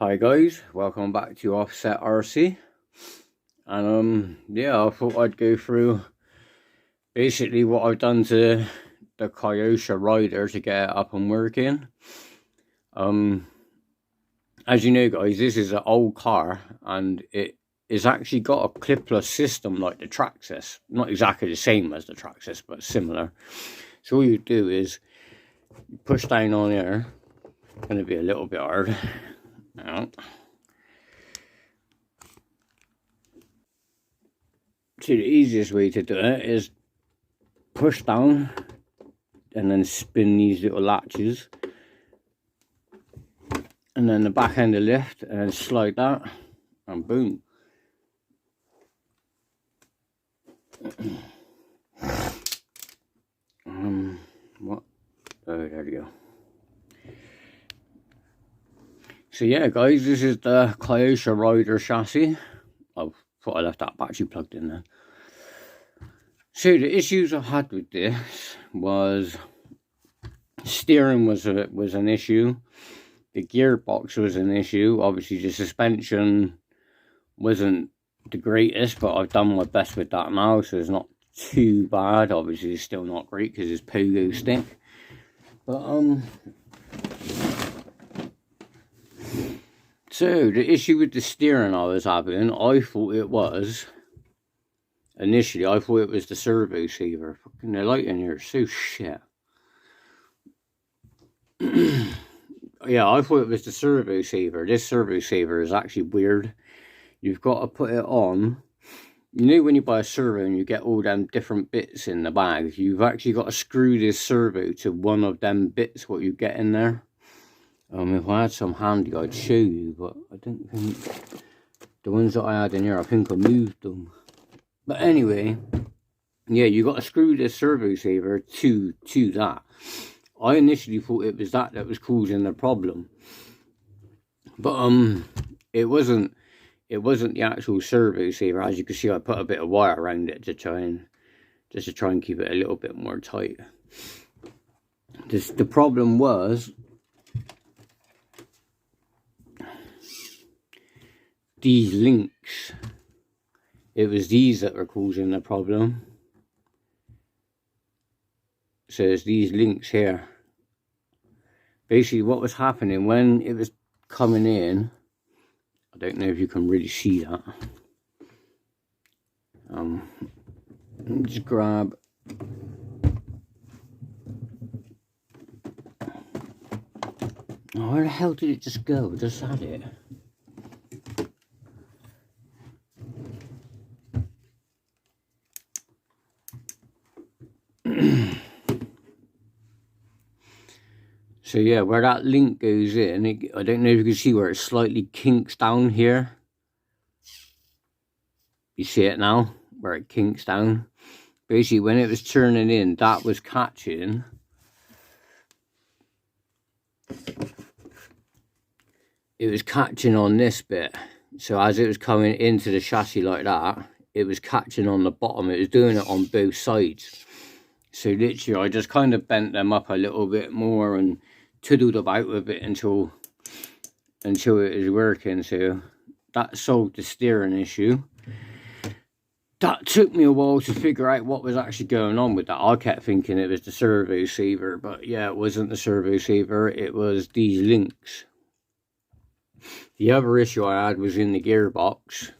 Hi guys, welcome back to Offset RC. And yeah, I thought I'd go through basically what I've done to the Kyosho rider to get it up and working. As you know guys, this is an old car and it is actually got a clipless system like the Traxxas. Not exactly the same as the Traxxas, but similar. So all you do is you push down on here. It's going to be a little bit hard. So the easiest way to do it is push down and then spin these little latches, and then the back end of the lift, and then slide that, and boom. What? Oh, there we go. So yeah guys, this is the Kyosho rider chassis. I thought I left that battery plugged in there. So the issues I had with this was steering was an issue, the gearbox was an issue, obviously the suspension wasn't the greatest, but I've done my best with that now, so it's not too bad. Obviously it's still not great because it's pogo stick, but so the issue with the steering I was having, I thought it was initially, I thought it was the servo saver. Fucking the light in here is so shit. Yeah, I thought it was the servo saver. This servo saver is actually weird. You've got to put it on. You know when you buy a servo and you get all them different bits in the bag, you've actually got to screw this servo to one of them bits what you get in there. If I had some handy I'd show you, but I don't think the ones that I had in here, I think I moved them. But anyway, yeah, you got to screw this servo saver to that. I initially thought it was that was causing the problem, but it wasn't the actual servo saver. As you can see, I put a bit of wire around it to try and keep it a little bit more tight. The problem was these links. It was these that were causing the problem. So there's these links here. Basically what was happening when it was coming in, I don't know if you can really see that. Just grab where the hell did it just go? Just had it. So yeah, where that link goes in, I don't know if you can see where it slightly kinks down here. You see it now, where it kinks down. Basically, when it was turning in, that was catching. It was catching on this bit. So as it was coming into the chassis like that, it was catching on the bottom. It was doing it on both sides. So literally, I just kind of bent them up a little bit more and twiddled about with it until it was working. So that solved the steering issue. That took me a while to figure out what was actually going on with that. I kept thinking it was the servo saver, but yeah, it wasn't the servo saver, it was these links. The other issue I had was in the gearbox.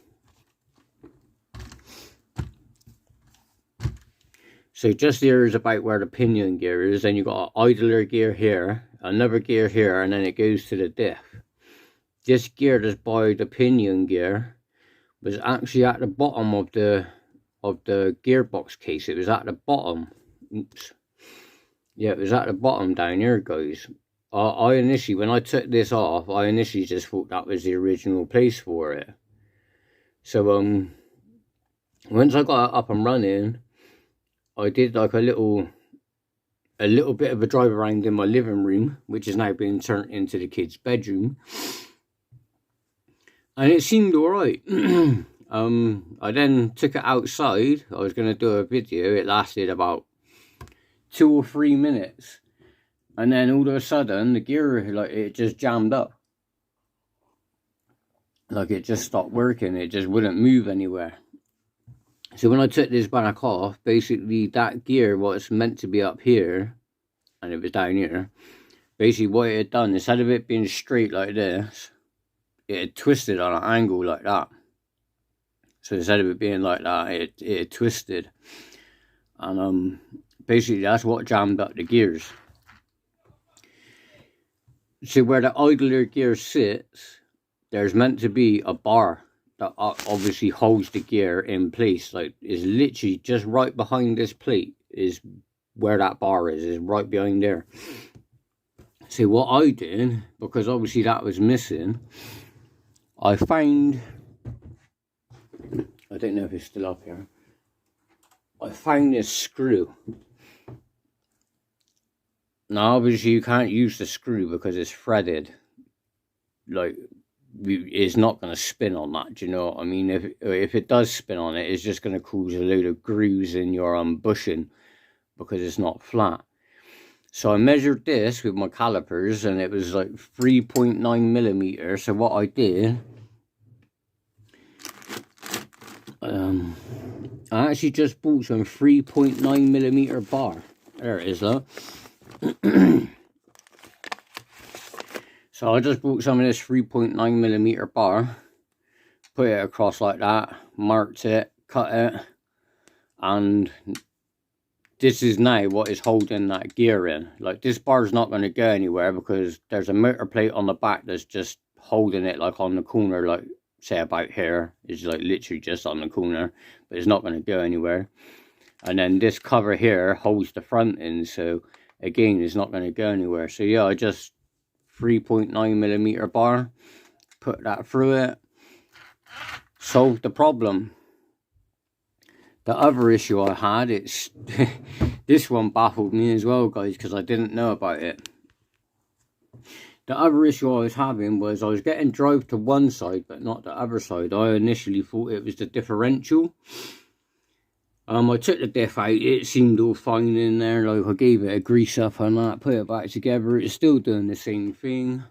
So just there is about where the pinion gear is, then you've got an idler gear here, another gear here, and then it goes to the diff. This gear that's by the pinion gear was actually at the bottom of the gearbox case. It was at the bottom. Oops. Yeah, it was at the bottom down here, guys. I initially, when I took this off, I initially just thought that was the original place for it. So once I got it up and running, I did like a little bit of a drive around in my living room, which is now being turned into the kids' bedroom, and it seemed alright. I then took it outside. I was going to do a video. It lasted about 2 or 3 minutes, and then all of a sudden the gear, like, it just jammed up. like it just stopped working. It just wouldn't move anywhere. So when I took this back off, basically that gear, what's meant to be up here, and it was down here, basically what it had done, instead of it being straight like this, it had twisted on an angle like that. So instead of it being like that, it had twisted. And basically that's what jammed up the gears. So where the idler gear sits, there's meant to be a bar that obviously holds the gear in place. Like, is literally just right behind this plate is where that bar is right behind there. So what I did, because obviously that was missing, I found, I don't know if it's still up here, I found this screw. Now obviously you can't use the screw because it's threaded. Like, it's not going to spin on that, do you know what I mean? If it does spin on it, it's just going to cause a load of grooves in your bushing because it's not flat. So I measured this with my calipers and it was like 3.9 millimeters. So what I did, I actually just bought some 3.9 millimeter bar. There it is, look. So I just bought some of this 3.9 millimeter bar, put it across like that, marked it, cut it, and this is now what is holding that gear in. Like, this bar's not going to go anywhere because there's a motor plate on the back that's just holding it, like on the corner, like say about here. It's like literally just on the corner, but it's not going to go anywhere. And then this cover here holds the front in, so again it's not going to go anywhere. So yeah, I just 3.9 millimeter bar, put that through it, solved the problem. The other issue I had, it's this one baffled me as well, guys, because I didn't know about it. The other issue I was having was I was getting drive to one side but not the other side. I initially thought it was the differential. I took the diff out, it seemed all fine in there, like I gave it a grease up and that, put it back together, it's still doing the same thing.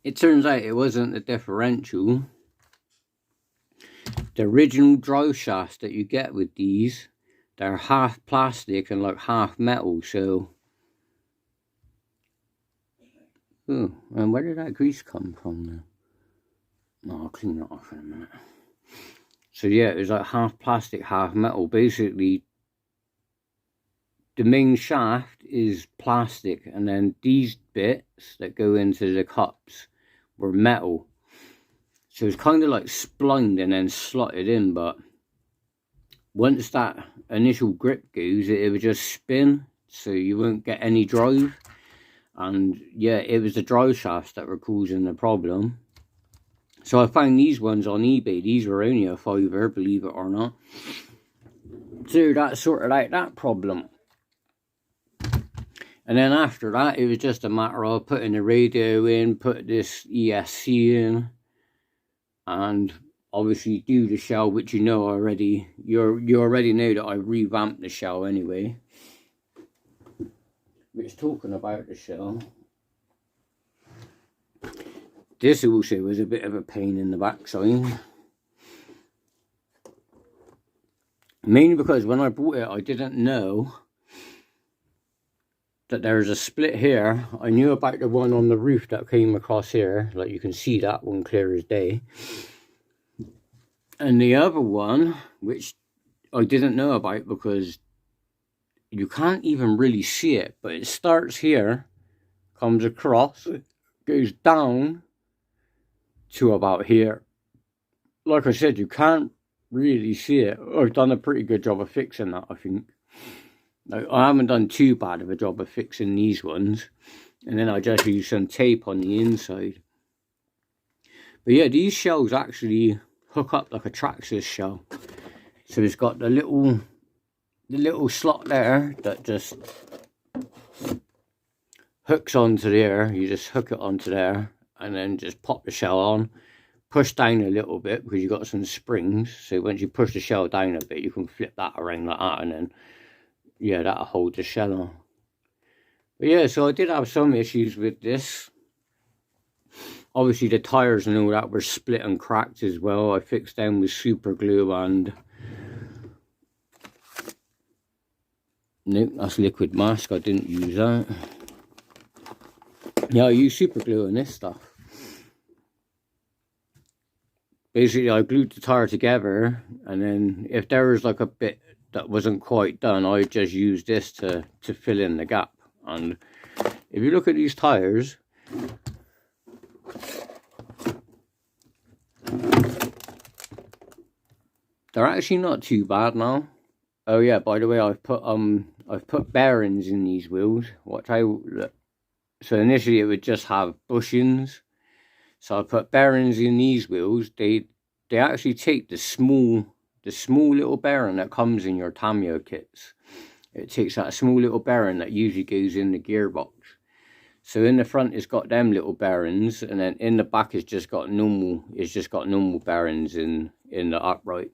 It turns out it wasn't the differential. The original drive shafts that you get with these, they're half plastic and like half metal, so... Oh, and where did that grease come from now? No, I'll clean that off in a minute. So yeah, it was like half plastic, half metal. Basically, the main shaft is plastic, and then these bits that go into the cups were metal. So it's kind of like splined and then slotted in, but once that initial grip goes, it would just spin, so you won't get any drive. And yeah, it was the drive shafts that were causing the problem. So I found these ones on eBay. These were only a £5, believe it or not. So that sorted out that problem. And then after that, it was just a matter of putting the radio in, put this ESC in, and obviously do the shell, which you know already. You already know that I revamped the shell anyway. Which, talking about the shell, this also was a bit of a pain in the backside. Mainly because when I bought it, I didn't know that there's a split here. I knew about the one on the roof that came across here. Like, you can see that one clear as day. And the other one, which I didn't know about because you can't even really see it, but it starts here, comes across, goes down to about here. Like I said, you can't really see it. I've done a pretty good job of fixing that, I think. I haven't done too bad of a job of fixing these ones. And then I just used some tape on the inside. But yeah, these shells actually hook up like a Traxxas shell. So it's got the little slot there that just hooks onto there. You just hook it onto there and then just pop the shell on. Push down a little bit because you've got some springs. So once you push the shell down a bit, you can flip that around like that, and then, yeah, that'll hold the shell on. But yeah, so I did have some issues with this. obviously the tires and all that were split and cracked as well. I fixed them with super glue and... Nope, that's liquid mask, I didn't use that. Yeah, I use super glue on this stuff. Basically, I glued the tire together, and then if there was like a bit that wasn't quite done, I just used this to fill in the gap. And if you look at these tires, they're actually not too bad now. Oh yeah, by the way, I've put bearings in these wheels. So initially it would just have bushings. So I put bearings in these wheels. They actually take the small little bearing that comes in your Tamiya kits. It takes that small little bearing that usually goes in the gearbox. So in the front it's got them little bearings, and then in the back it's just got normal bearings in the upright.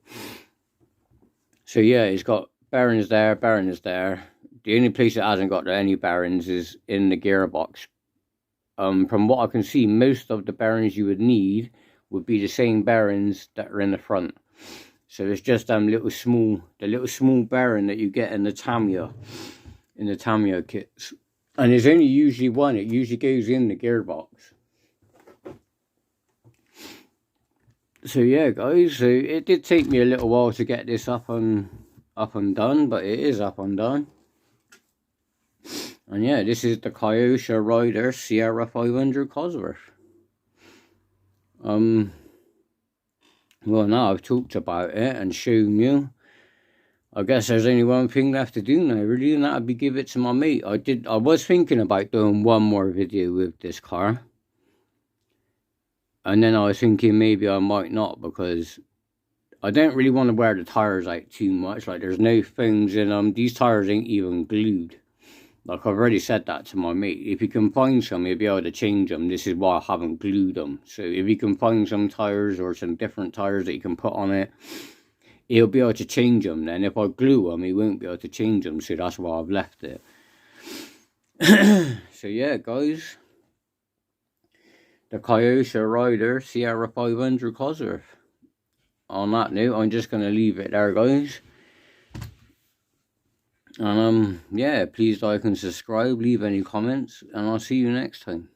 So yeah, it's got bearings there, bearings there. The only place it hasn't got any bearings is in the gearbox. From what I can see, most of the bearings you would need would be the same bearings that are in the front. So it's just the little small bearing that you get in the Tamiya kits. And there's only usually one. It usually goes in the gearbox. So yeah, guys. So it did take me a little while to get this up and done, but it is up and done. And yeah, this is the Kyosho Rider Sierra 500 Cosworth. Well, now I've talked about it and shown you. I guess there's only one thing left to do now, really, and that'd be give it to my mate. I was thinking about doing one more video with this car. And then I was thinking maybe I might not, because I don't really want to wear the tires out too much. Like, there's no things in them. These tires ain't even glued. Like, I've already said that to my mate. If you can find some, he'll be able to change them. This is why I haven't glued them. So if you can find some tires or some different tires that you can put on it, he'll be able to change them. Then if I glue them, he won't be able to change them. So that's why I've left it. So yeah, guys. The Kyosho Rider Sierra 500 Cosworth. On that note, I'm just going to leave it there, guys. And yeah, please like and subscribe, leave any comments, and I'll see you next time.